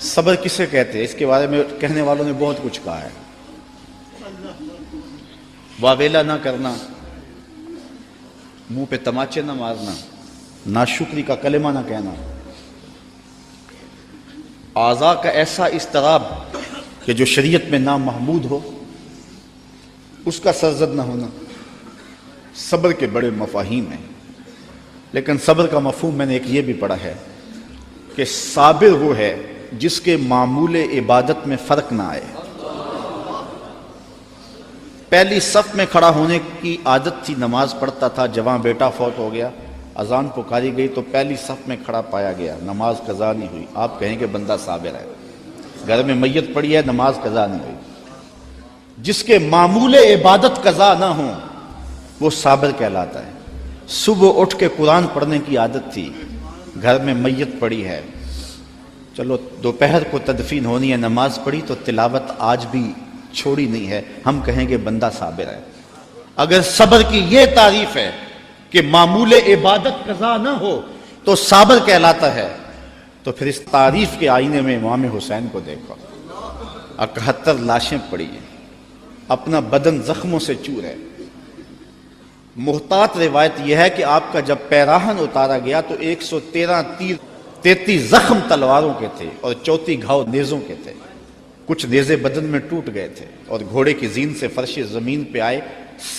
صبر کسے کہتے ہیں؟ اس کے بارے میں کہنے والوں نے بہت کچھ کہا ہے۔ واویلا نہ کرنا، منہ پہ تماچے نہ مارنا، ناشکری کا کلمہ نہ کہنا، اعضاء کا ایسا اضطراب کہ جو شریعت میں نامحمود ہو اس کا سرزد نہ ہونا، صبر کے بڑے مفاہیم ہیں۔ لیکن صبر کا مفہوم میں نے ایک یہ بھی پڑھا ہے کہ صابر وہ ہے جس کے معمول عبادت میں فرق نہ آئے۔ پہلی صف میں کھڑا ہونے کی عادت تھی، نماز پڑھتا تھا، جوان بیٹا فوت ہو گیا، اذان پکاری گئی تو پہلی صف میں کھڑا پایا گیا، نماز قضا نہیں ہوئی، آپ کہیں کہ بندہ صابر ہے۔ گھر میں میت پڑی ہے، نماز قضا نہیں ہوئی، جس کے معمول عبادت قضا نہ ہوں وہ صابر کہلاتا ہے۔ صبح اٹھ کے قرآن پڑھنے کی عادت تھی، گھر میں میت پڑی ہے، چلو دوپہر کو تدفین ہونی ہے، نماز پڑھی تو تلاوت آج بھی چھوڑی نہیں ہے، ہم کہیں گے بندہ صابر ہے۔ اگر صبر کی یہ تعریف ہے کہ معمول عبادت قضا نہ ہو تو صابر کہلاتا ہے، تو پھر اس تعریف کے آئینے میں امام حسین کو دیکھو، 71 لاشیں پڑی ہیں، اپنا بدن زخموں سے چور ہے۔ محتاط روایت یہ ہے کہ آپ کا جب پیراہن اتارا گیا تو 113 تیر، 33 زخم تلواروں کے تھے اور 34 گھاؤ نیزوں کے تھے، کچھ نیزے بدن میں ٹوٹ گئے تھے، اور گھوڑے کی زین سے فرش زمین پہ آئے۔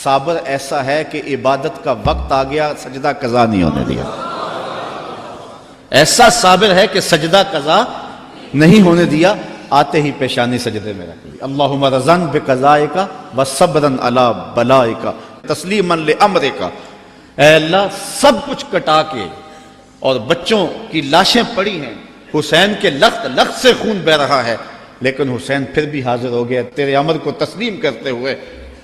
صابر ایسا ہے کہ عبادت کا وقت آ گیا، سجدہ قضا نہیں ہونے دیا۔ ایسا صابر ہے کہ سجدہ قضا نہیں ہونے دیا، آتے ہی پیشانی سجدے میں رکھ لی۔ اللہم رضن بقضائک وصبرن علی بلائک تسلیما لامرک۔ اے اللہ، سب کچھ کٹا کے، اور بچوں کی لاشیں پڑی ہیں، حسین کے لخت لخت سے خون بہ رہا ہے، لیکن حسین پھر بھی حاضر ہو گیا تیرے امر کو تسلیم کرتے ہوئے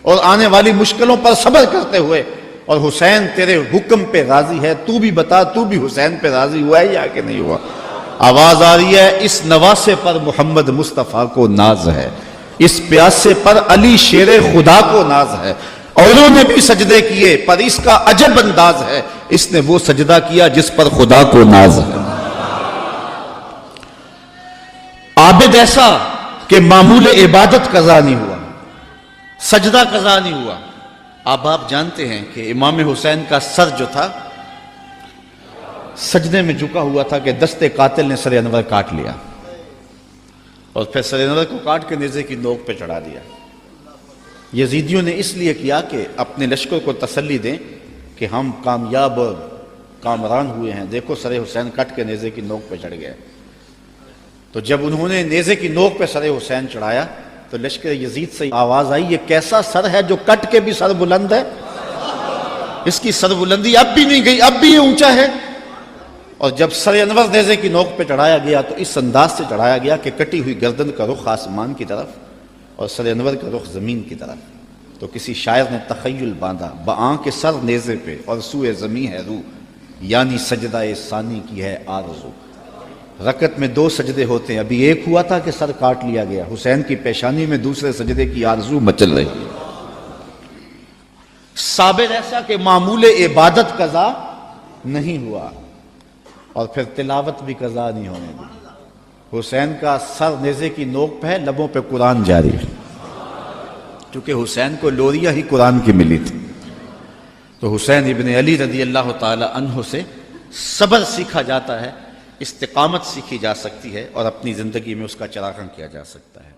اور آنے والی مشکلوں پر صبر کرتے ہوئے، اور حسین تیرے حکم پہ راضی ہے، تو بھی بتا، تو بھی حسین پہ راضی ہوا ہے یا کہ نہیں ہوا؟ آواز آ رہی ہے، اس نواسے پر محمد مصطفیٰ کو ناز ہے، اس پیاسے پر علی شیر خدا کو ناز ہے، اوروں نے بھی سجدے کیے پر اس کا عجب انداز ہے، اس نے وہ سجدہ کیا جس پر خدا کو ناز ہے۔ عابد ایسا کہ معمول عبادت قضا نہیں ہوا، سجدہ قضا نہیں ہوا۔ اب آپ جانتے ہیں کہ امام حسین کا سر جو تھا سجدے میں جھکا ہوا تھا کہ دست قاتل نے سر انور کاٹ لیا، اور پھر سر انور کو کاٹ کے نیزے کی نوک پہ چڑھا دیا۔ یزیدیوں نے اس لیے کیا کہ اپنے لشکر کو تسلی دیں کہ ہم کامیاب اور کامران ہوئے ہیں، دیکھو سر حسین کٹ کے نیزے کی نوک پہ چڑھ گئے۔ تو جب انہوں نے نیزے کی نوک پہ سر حسین چڑھایا تو لشکر یزید سے آواز آئی، یہ کیسا سر ہے جو کٹ کے بھی سر بلند ہے؟ اس کی سر بلندی اب بھی نہیں گئی، اب بھی یہ اونچا ہے۔ اور جب سر انور نیزے کی نوک پہ چڑھایا گیا تو اس انداز سے چڑھایا گیا کہ کٹی ہوئی گردن کا رخ آسمان کی طرف اور سر انور کا رخ زمین کی طرف۔ تو کسی شاعر نے تخیل باندھا، بآں کے سر نیزے پہ اور سوئے زمین ہے روح، یعنی سجدہ ثانی کی ہے آرزو۔ رکعت میں 2 سجدے ہوتے ہیں، ابھی ایک ہوا تھا کہ سر کاٹ لیا گیا، حسین کی پیشانی میں دوسرے سجدے کی آرزو مچل رہی ہے۔ صابر ایسا کہ معمول عبادت قضا نہیں ہوا، اور پھر تلاوت بھی قضا نہیں ہونے دی۔ حسین کا سر نیزے کی نوک پہ ہے، لبوں پہ قرآن جاری ہے، کیونکہ حسین کو لوریاں ہی قرآن کی ملی تھی۔ تو حسین ابن علی رضی اللہ تعالی عنہ سے صبر سیکھا جاتا ہے، استقامت سیکھی جا سکتی ہے، اور اپنی زندگی میں اس کا چراغاں کیا جا سکتا ہے۔